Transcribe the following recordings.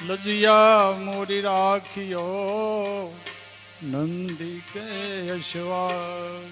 लजिया मोरी राखियो नंदी के यशवार।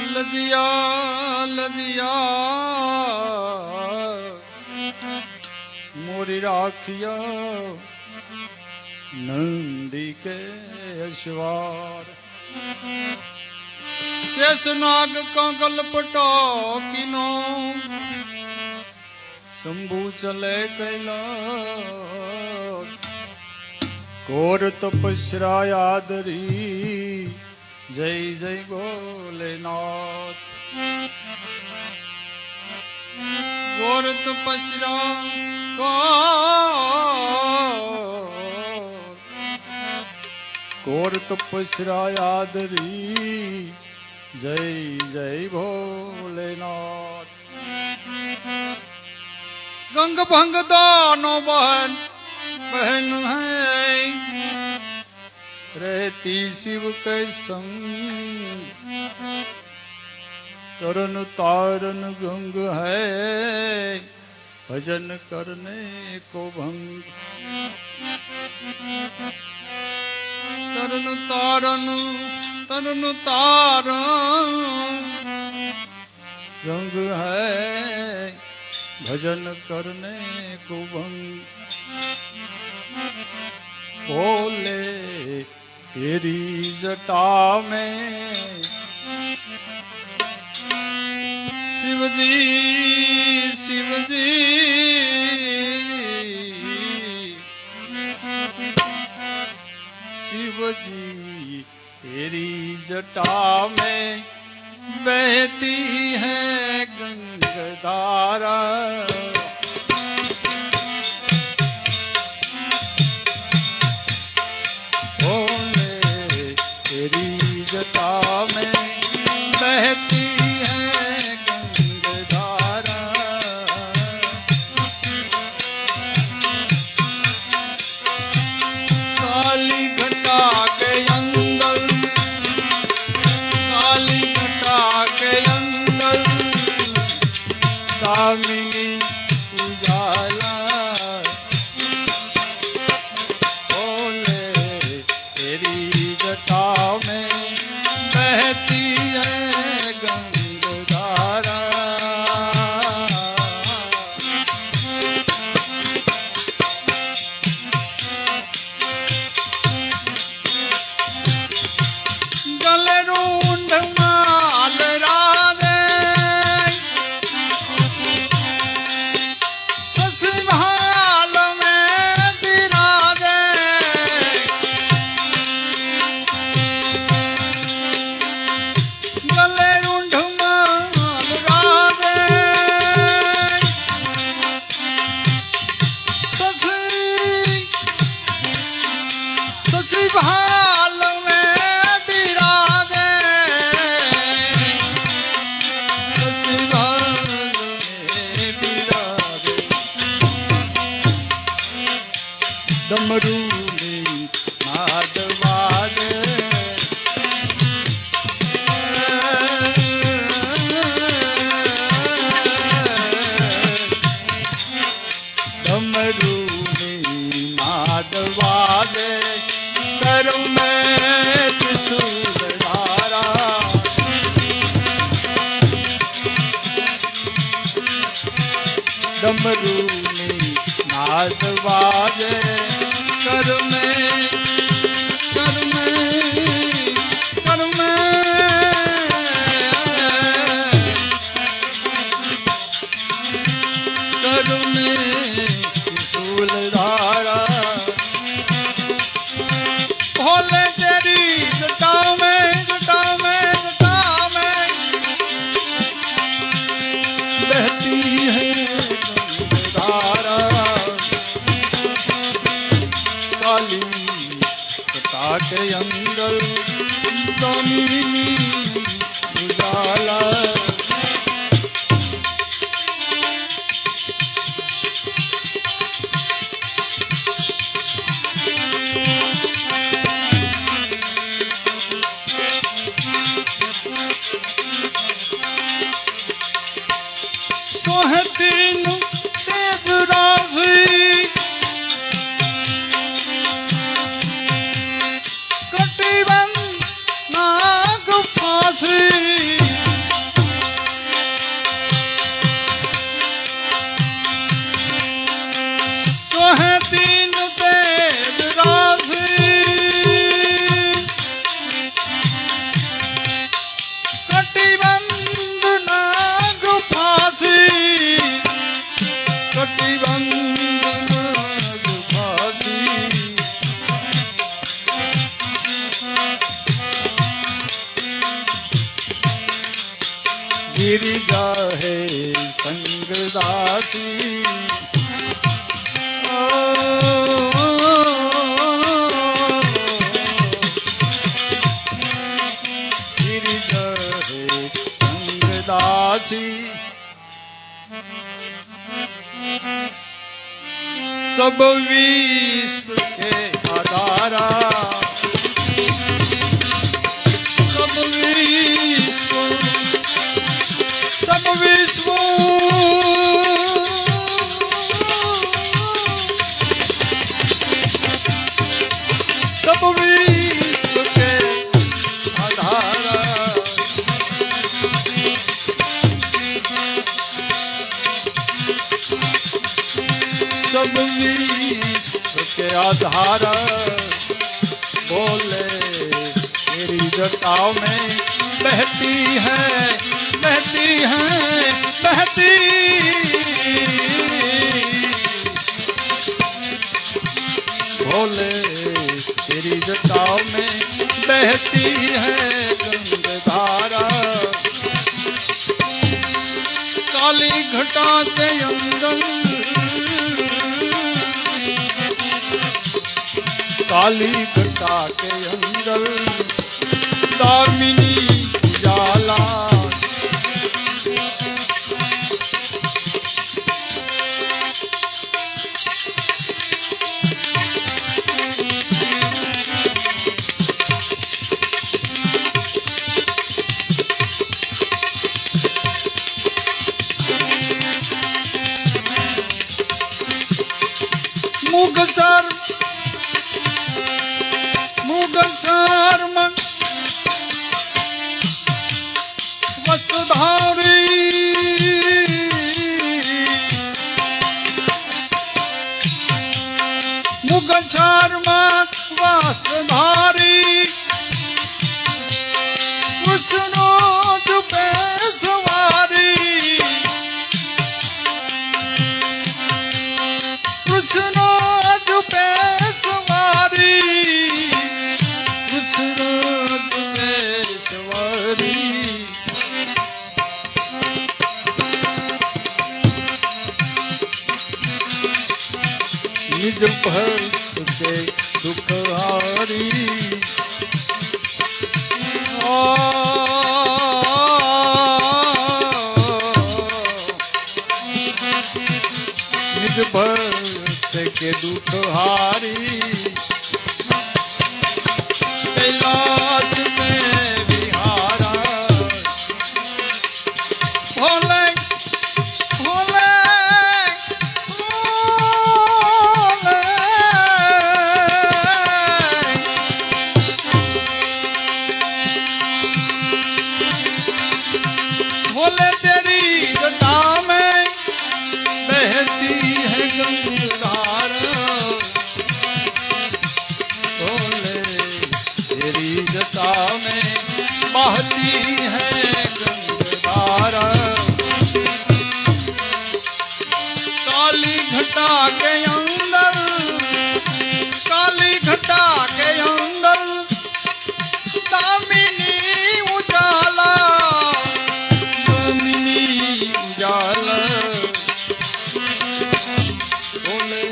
लजिया लजिया मोरी राखियो नंदी के यशवार। शेषनाग कंगल पटो किनो शंभु चले कैलाश। घोर तपस्या यादरी जय जय भोलेनाथ। घोर तपस्या घोर तपस्या यादरी जय जय भोलेनाथ। गंग भंग दोनों बहन बहन है रहती शिव के संग। तरन तारन गंग है भजन करने को भंग। तरन तारन तरन तारन रंग है भजन करने को भंग। बोले तेरी जटा में शिवजी शिवजी शिवजी तेरी जटा में बहती है गंगाधारा। बोले तेरी जटा में बहती है गंगाधारा। काली घटा के अंदर काली घटा के अंदर दामिनी उजाला। बोले तेरी जटा में बहती है गंगाधारा। गले रूंढ माल राधे ससुराल में बिराजे। गले रूंढ माल राधे ससुराल में बिराजे। ससुराल में बिराजे। डमरू में नाद बाजे डमरू में नाद बाजे। कर में त्रिशूलधारा। डमरू में नाद बाजे कर में कर में कर में कर में त्रिशूलधारा। भोले तेरी जटा में जटा में जटा में बहती है गंगाधारा। काली जटा के अंदर दामिनी उजाला। सोहतीन तेज राशि कटिबंध नाग फांसी सोहतीन तेज राशि कटिबंध नाग फांसी कटिबंध नाग फांसी गिरिजा है संगदासी गिरिजा है संगदासी सब विश्व के आधारा सब विश्व सब विश्व सब विश्व के आधारा सब विश्व के आधार बोले तेरी जटाओं में बहती है बहती है बहती बोले तेरी जटाओं में बहती है गंगाधारा काली घटा के अंदर काली घटा के अंदर दामिनी उजाला मुगसर मुगसर मन वस्त्रधारी मुगसर मन वस्त्रधारी कृष्णोज पे सवारी कृष्णोज पे सवारी कृष्णोज पे सवारी निज भक्त के दुखहारी निज भक्त के दुखहारी कैलाश में विहारा भोले भोले भोले तेरी जटा में बहती है गंगाधारा भोले तेरी जटा में बहती है गंगाधारा काली घटा के अंदर काली घटा के अंदर दामिनी उजाला उजाला बोले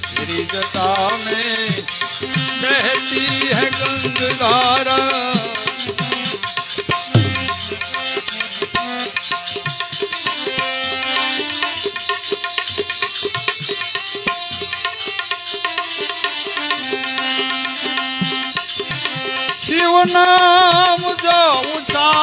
तेरी जटा में बहती है गंगाधारा शिव नाम जो उछाला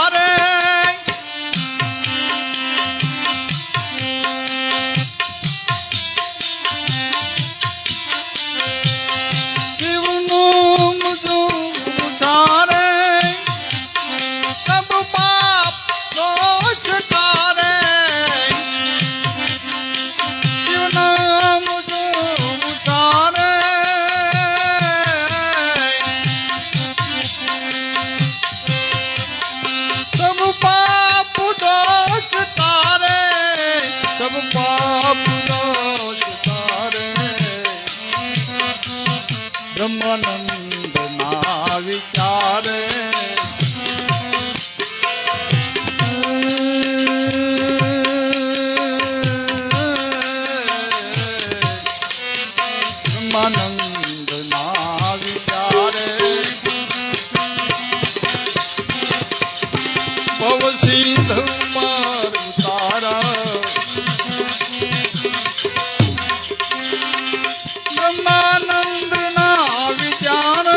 પાપ નાશ તારે બ્રહ્માનંદ ના વિચારે બ્રહ્માનંદ ના વિચારે ભવ સિંધ માર ઉતારા બ્રહ્માનંદ ના વિચાર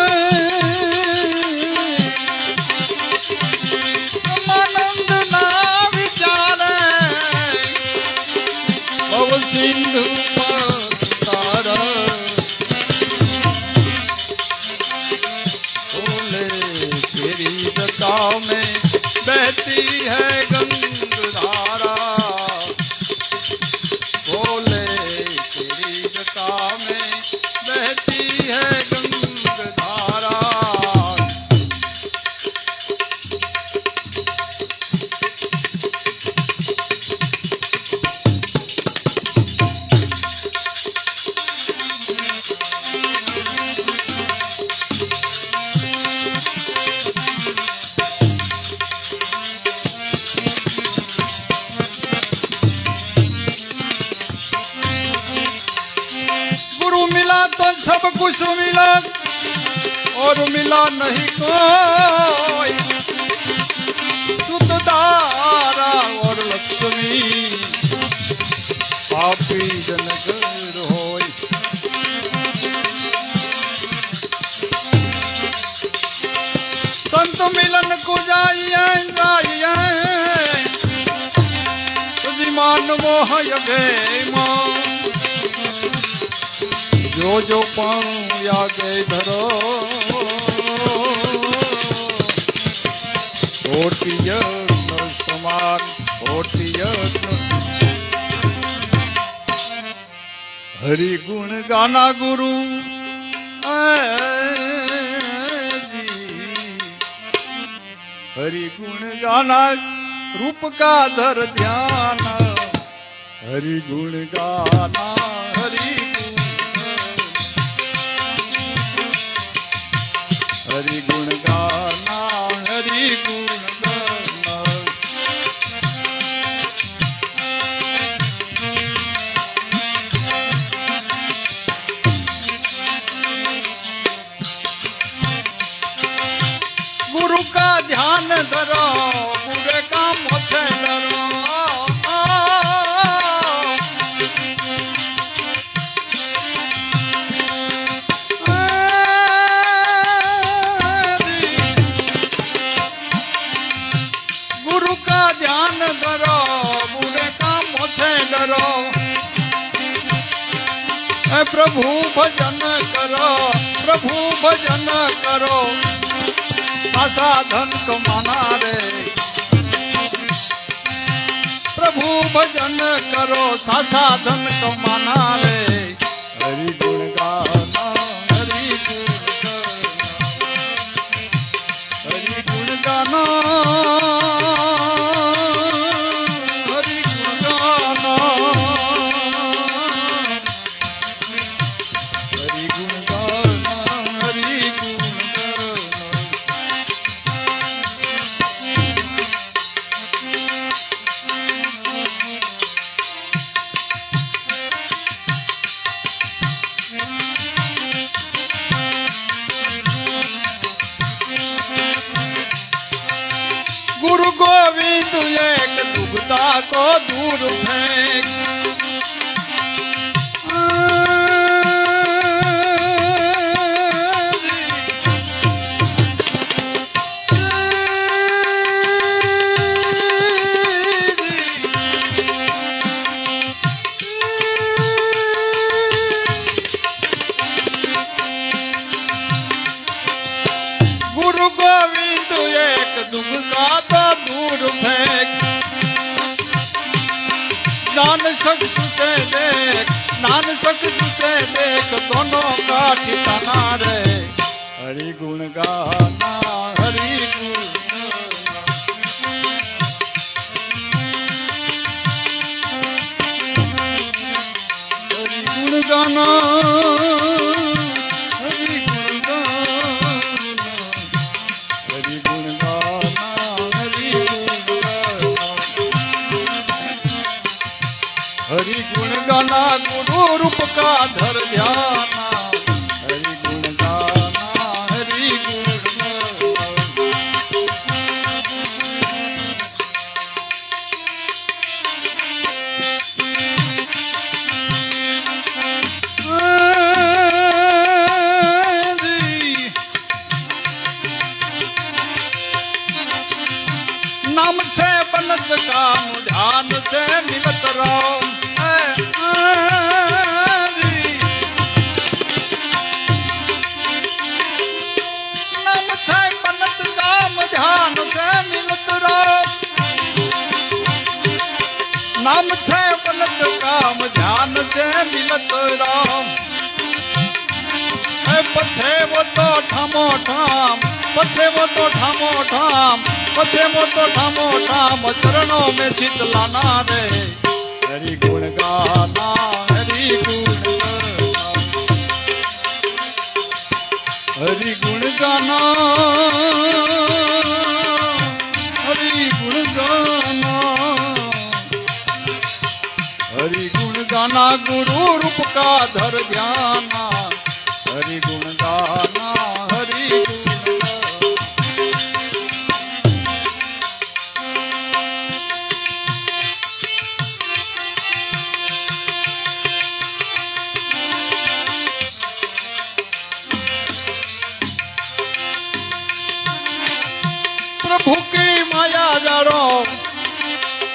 બ્રહ્માનંદ ના વિચારે ભવ સિંધ માર ઉતારા बोले तेरी दशा में बहती है गंगधारा बोले तेरी दशा में बहती है गंगधारा तो सब कुछ मिला और मिला नहीं कोई सुतदारा और लक्ष्मी पापी जनगर होय संत मिलन को जाइए तुझी मान मोह गे मां जो जो पाऊं आगे धरो कोटि यज्ञ समान कोटि यज्ञ हरि गुण गाना गुरु जी हरि गुण गाना रूप का धर ध्यान हरि गुण गाना हरि हरि गुण गाना हरि गुण गाना गुरु का ध्यान धरो बुरे काम से डरो प्रभु भजन करो साधन कमाना रे प्रभु भजन करो साधन कमाना रे हरि गुण गाना हरि गुण गाना हरि गुण गाना हरि गुण गाना हरि गुण गाना हरि गुण गुरु गोविंद एक दुखता को दूर फेंक गुरु गोविंद एक दुख का तो दूर फेंक ज्ञान चक्षु से देख दोनों का ठिकाना रे हरि गुण गाना हरि गुण गाना हरि गुण गाना गुरु रूप का धर ध्याना हरि गुण गाना हरि गुण नाम से बनत काम ध्यान से मिलत रहो नाम से बनत काम ध्यान से मिलत रहो नाम से बनत काम ध्यान से मिलत रहो पछे वो तो ठामो ठाम पछे वो तो ठामो ठाम पछे वो तो ठामो ठाम चरणों में शीतलाना रे हरि गुण गाना हरि गुण गाना हरि गुण गाना हरि गुण गाना हरि गुण गाना गुरु रूप का धर ध्याना हरि गुण गाना हरि गुण प्रभु की माया जानो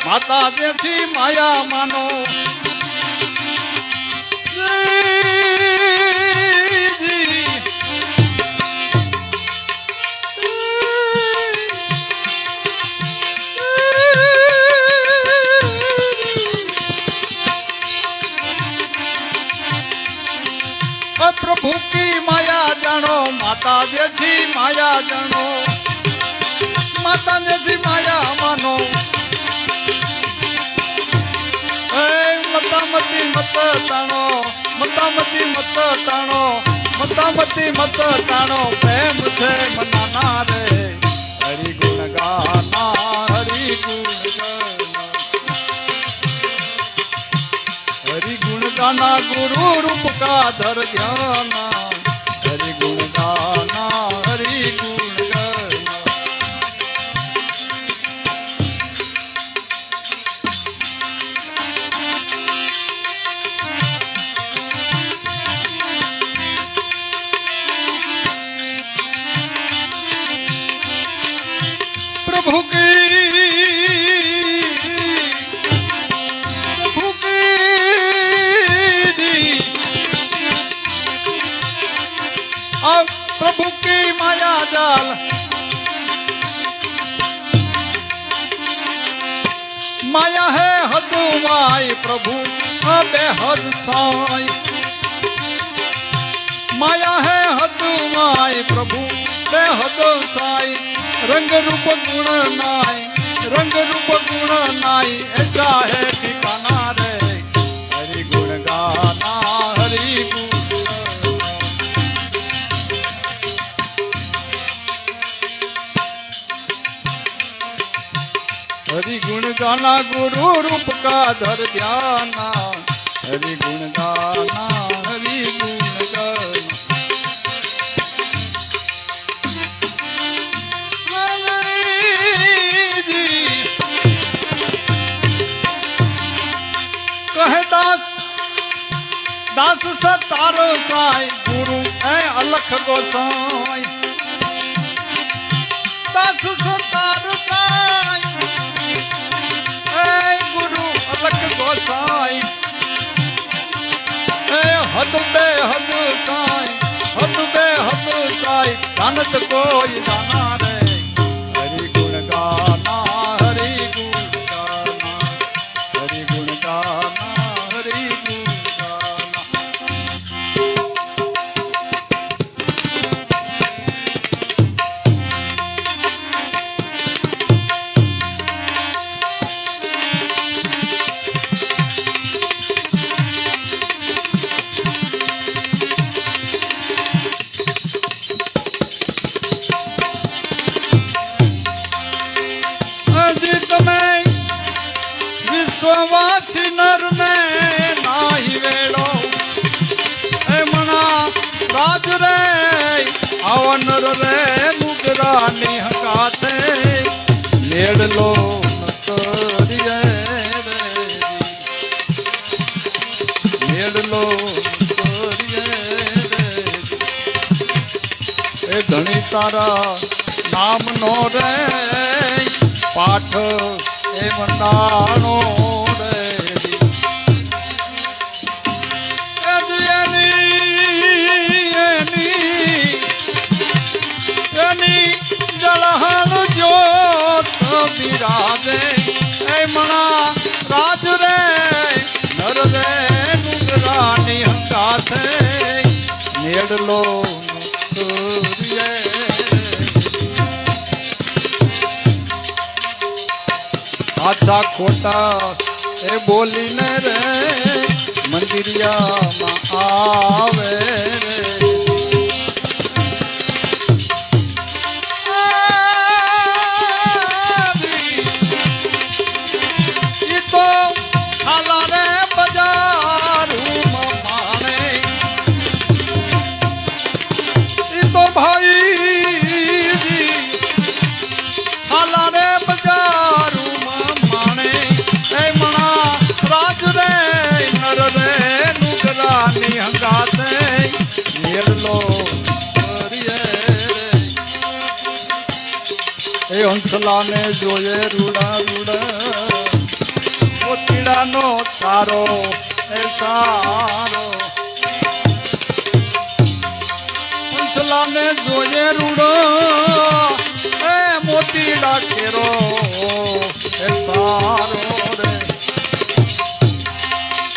माता जैसी माया मानो प्रभु की माया जानो माता जैसी माया जानो माता जैसी माया मानो मता मती मत तानो मता मती मत तानो मता मती मत तानो प्रेम से मनाना रे हरि गुण गाना हरि गुण गाना हरि गुण गाना गुरु रूप का धर ध्याना हरि गुण गाना हरि गुण गाना प्रभु की प्रभु की माया जाल माया है हद माई प्रभु बेहद साई माया है हद माई प्रभु बेहद साई रंग रूप गुण नाई रंग रूप गुण नाई ऐसा है ठिकाना रे हरि गुण गाना हरि गुण हरि गुण गाना गुरु रूप का धर ध्याना हरि गुण गाना हरि गुण गाना कहे दास दास सतारो साई गुरु है अलख गोसाई दास सतारो साई गुरु अलख गोसाई हद बेहद साई हद बेहद साई जानत कोई जाना रे हरि गुण गाना हरि गुण गाना हरि गुण गाना हरि गुण गाना विश्ववासी नर ने મેળલો ન કરીએ રે મેળલો કરીએ રે એ ધણી તારા નામ નો રે પાઠ એ મંડાણો રે એની જળહણ જોત બિરાજે એ મણા રાજ રે નર રે નુગરાની હંગાથે નેડલો કરીએ સાચા ખોટા એ બોલીને રે મંદિરિયામાં આવે રે ઈ તો હાલા રે બજારું માણે ઈ તો ભાઈ હાલા રે બજારું માણે એ મણા રાજ રે નર રે નુગરાની હંગાતે મેળલો કરીએ એ હંસલાને જોયે રૂડા રૂડા મોતીડાનો સારો એ સારો હંસલાને જોયે રૂડો એ મોતીડા કેરો એ સારો રે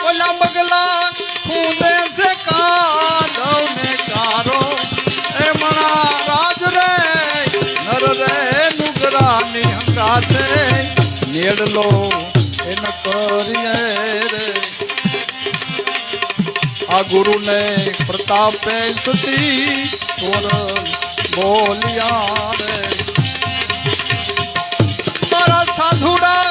ઓલા બગલા ખૂંદે છે કાઢવ ને કારો એ મણા રાજ રે નર રે નુગરાની હંગાથે નેડલો એ ન કરીએ રે આ ગુરુને પ્રતાપે સતી તોર બોલિયા રે મારા સાધુડા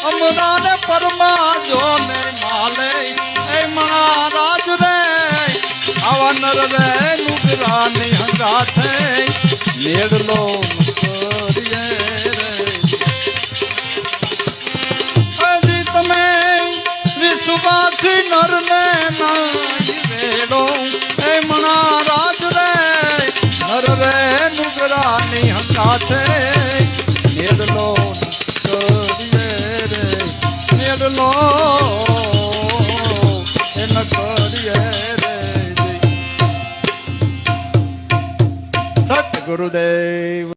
અમરાને પરમા જોને માલે એ મહારાજ રે આવા નર રે નુગરાની હંગાથે નેડલો કરીએ રે હજી તમે વિશ્વાસી નર ને નાઈ રેડો એ મહારાજ રે નર રે નુગરાની હંગાથે નેડલો લો એન કરીએ રે સત ગુરુદેવ